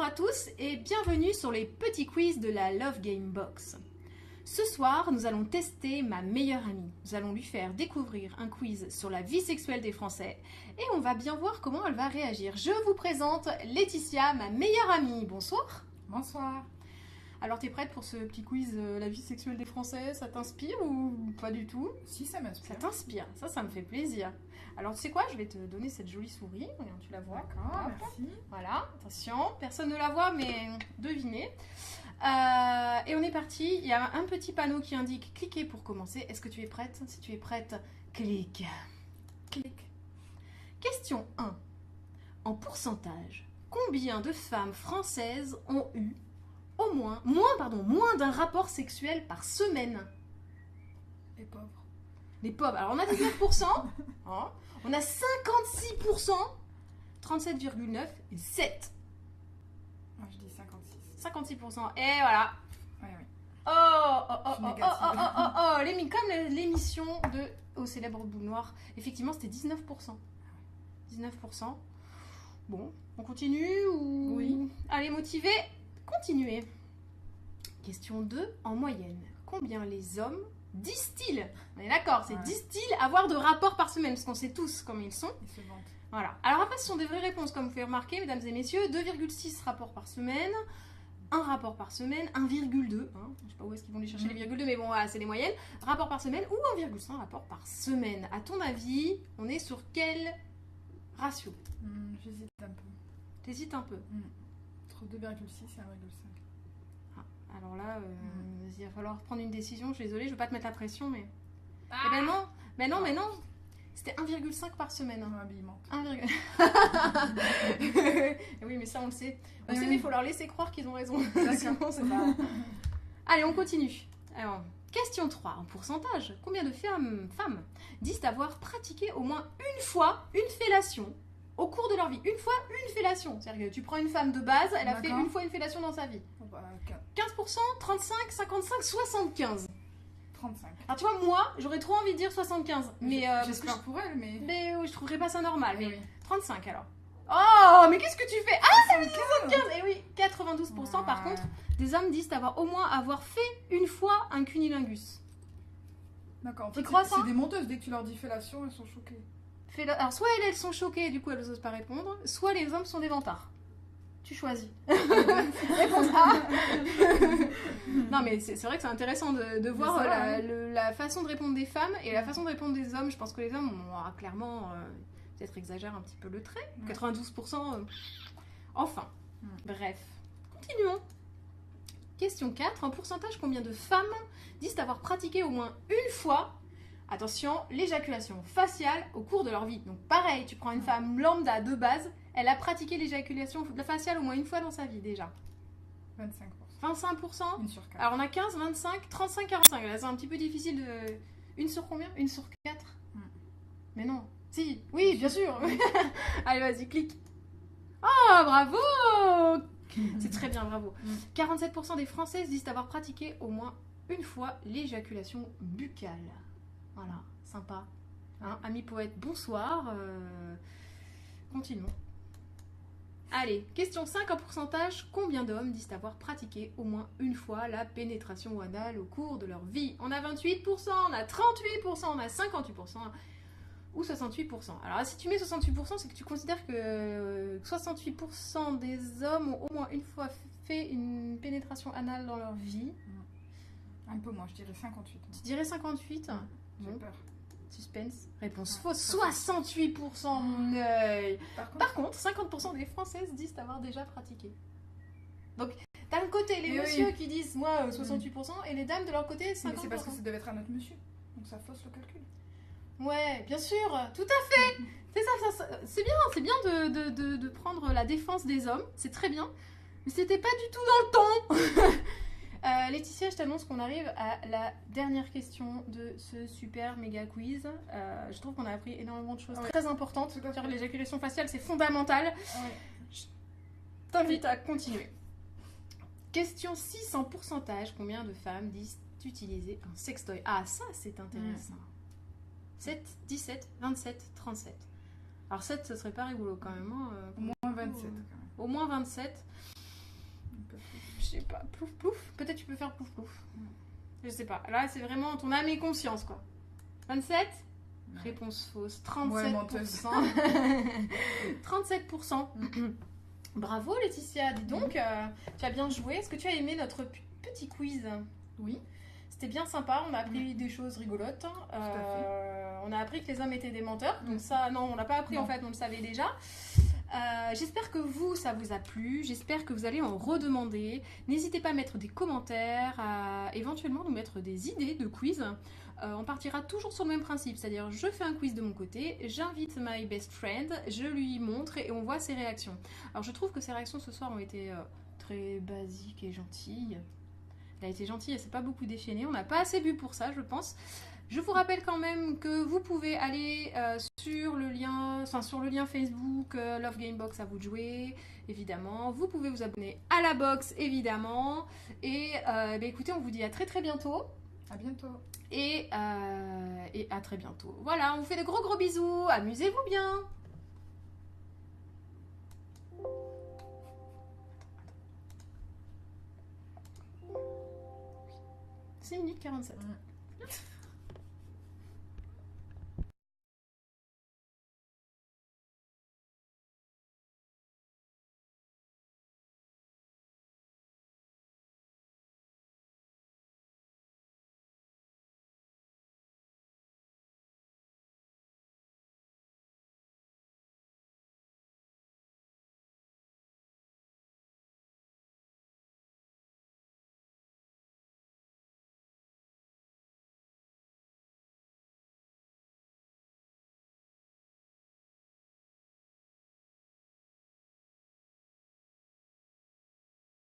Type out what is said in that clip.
Bonjour à tous et bienvenue sur les petits quiz de la Love Game Box. Ce soir, nous allons tester ma meilleure amie. Nous allons lui faire découvrir un quiz sur la vie sexuelle des Français et on va bien voir comment elle va réagir. Je vous présente Laetitia, ma meilleure amie. Bonsoir. Bonsoir. Alors, t'es prête pour ce petit quiz la vie sexuelle des Français? Ça t'inspire ou pas du tout? Si, ça m'inspire. Ça t'inspire, ça me fait plaisir. Alors, tu sais quoi? Je vais te donner cette jolie souris. Regarde, tu la vois. D'accord, Hop. merci. Voilà, attention, personne ne la voit, mais devinez. Et on est parti. Il y a un petit panneau qui indique cliquez pour commencer. Est-ce que tu es prête? Si tu es prête, clique. Clic. Question 1. En pourcentage, combien de femmes françaises ont eu moins d'un rapport sexuel par semaine? Les pauvres. Les pauvres. Alors on a 19%, hein, on a 56%, 37,9% et 7%. Moi, je dis 56. 56%. Et voilà. Oui, oui. Comme l'émission de Au célèbre boule noire. Effectivement, c'était 19%. 19%. Bon, on continue ou... Oui. Allez, motivé, continuez. Question 2. En moyenne, combien les hommes disent-ils? On est d'accord, c'est Ouais. disent-ils avoir de rapports par semaine, parce qu'on sait tous comment ils sont. Ils se vantent. Voilà. Alors après, ce sont des vraies réponses, comme vous pouvez remarquer, mesdames et messieurs. 2,6 rapports par semaine, 1 rapport par semaine, 1,2. Hein, je sais pas où est-ce qu'ils vont les chercher les virgules 2, mais bon, voilà, c'est les moyennes. Rapport par semaine ou 1,5 rapport par semaine. À ton avis, on est sur quel ratio? J'hésite un peu. T'hésites un peu. Entre 2,6 et 1,5. Alors là, il va falloir prendre une décision. Je suis désolée, je veux pas te mettre la pression, mais... Eh ben non, mais non. C'était 1,5 par semaine. Un habillement. 1, oui, mais ça, on le sait. On Oui, sait, oui. mais il faut leur laisser croire qu'ils ont raison. D'accord. Sinon, c'est pas... Allez, on continue. Alors, question 3. En pourcentage, combien de femmes disent avoir pratiqué au moins une fois une fellation au cours de leur vie? Une fois, une fellation. C'est-à-dire que tu prends une femme de base, elle a fait D'accord. une fois une fellation dans sa vie. Bon, bah, 15%, 35, 55, 75. 35. Alors tu vois, moi, j'aurais trop envie de dire 75. Mais J'espère pour elle, mais... je trouverais pas ça normal. Mais Oui. 35 alors. Oh, mais qu'est-ce que tu fais? Ah, 75. 15. Et oui, 92% par contre, des hommes disent au moins avoir fait une fois un cunilingus. D'accord, en Tu fait, crois ça? c'est des menteuses. Dès que tu leur dis fellation, elles sont choquées. Alors soit elles sont choquées, du coup elles n'osent pas répondre, soit les hommes sont des vantards. Tu choisis. Réponse A. Non mais c'est vrai que c'est intéressant de voir ça, la façon de répondre des femmes et la façon de répondre des hommes. Je pense que les hommes, clairement, peut-être exagèrent un petit peu le trait. Ouais. 92%. Enfin, bref. Continuons. Question 4. En pourcentage, combien de femmes disent avoir pratiqué au moins une fois, attention, l'éjaculation faciale au cours de leur vie? Donc pareil, tu prends une femme lambda de base, elle a pratiqué l'éjaculation faciale au moins une fois dans sa vie déjà. 25%. 25%. Une sur 4. Alors on a 15, 25, 35, 45. Là c'est un petit peu difficile de... Une sur combien? Une sur 4. Mais non. Si, oui, bien sûr. Allez, vas-y, clique. Oh, bravo. C'est très bien, bravo. 47% des Françaises disent avoir pratiqué au moins une fois l'éjaculation buccale. Voilà, sympa. Hein, ami poète, bonsoir. Continuons. Allez, question 5 en pourcentage. Combien d'hommes disent avoir pratiqué au moins une fois la pénétration anale au cours de leur vie? On a 28%, on a 38%, on a 58% ou 68%. Alors si tu mets 68%, c'est que tu considères que 68% des hommes ont au moins une fois fait une pénétration anale dans leur vie. Un peu moins, je dirais 58. Tu dirais 58? J'ai Bon. peur. Suspense. Réponse Ouais. fausse. 68%, mon œil. Par contre, Par contre, 50% des Françaises disent avoir déjà pratiqué. Donc, d'un côté, les Et messieurs oui. qui disent, moi, 68%, et les dames de leur côté, 50%. mais c'est parce que ça devait être un autre monsieur. Donc ça fausse le calcul. Ouais, bien sûr, tout à fait. C'est ça, c'est bien de prendre la défense des hommes, c'est très bien, mais c'était pas du tout dans le ton. Laetitia, je t'annonce qu'on arrive à la dernière question de ce super méga quiz. Je trouve qu'on a appris énormément de choses très importantes. Tout à fait. L'éjaculation faciale, c'est fondamental. Ouais. Je t'invite à continuer. Question 6 en pourcentage. Combien de femmes disent utiliser un sextoy? Ah, ça, c'est intéressant. 7, 17, 27, 37. Alors 7, ce serait pas rigolo quand même. Hein, Au moins 27 quand même. Au moins 27. sais pas, plouf plouf. Peut-être tu peux faire plouf plouf. Je sais pas. Là, c'est vraiment ton âme et conscience, quoi. 27 ? Réponse fausse. 37%. 37%. Bravo, Laetitia. Dis donc, tu as bien joué. Est-ce que tu as aimé notre petit quiz ? Oui. C'était bien sympa. On a appris des choses rigolotes. On a appris que les hommes étaient des menteurs. Donc ça, non, on l'a pas appris en fait. On le savait déjà. J'espère que vous, ça vous a plu. J'espère que vous allez en redemander. N'hésitez pas à mettre des commentaires, à éventuellement nous mettre des idées de quiz. On partira toujours sur le même principe, c'est-à-dire je fais un quiz de mon côté, j'invite my best friend, je lui montre et on voit ses réactions. Alors je trouve que ses réactions ce soir ont été très basiques et gentilles. Elle a été gentille, elle s'est pas beaucoup déchaînée. On n'a pas assez bu pour ça, je pense. Je vous rappelle quand même que vous pouvez aller sur le lien Facebook Love Game Box à vous de jouer, évidemment. Vous pouvez vous abonner à la box, évidemment. Et écoutez, on vous dit à très très bientôt. À bientôt. Et à très bientôt. Voilà, on vous fait de gros bisous. Amusez-vous bien. C'est 1 minute 47.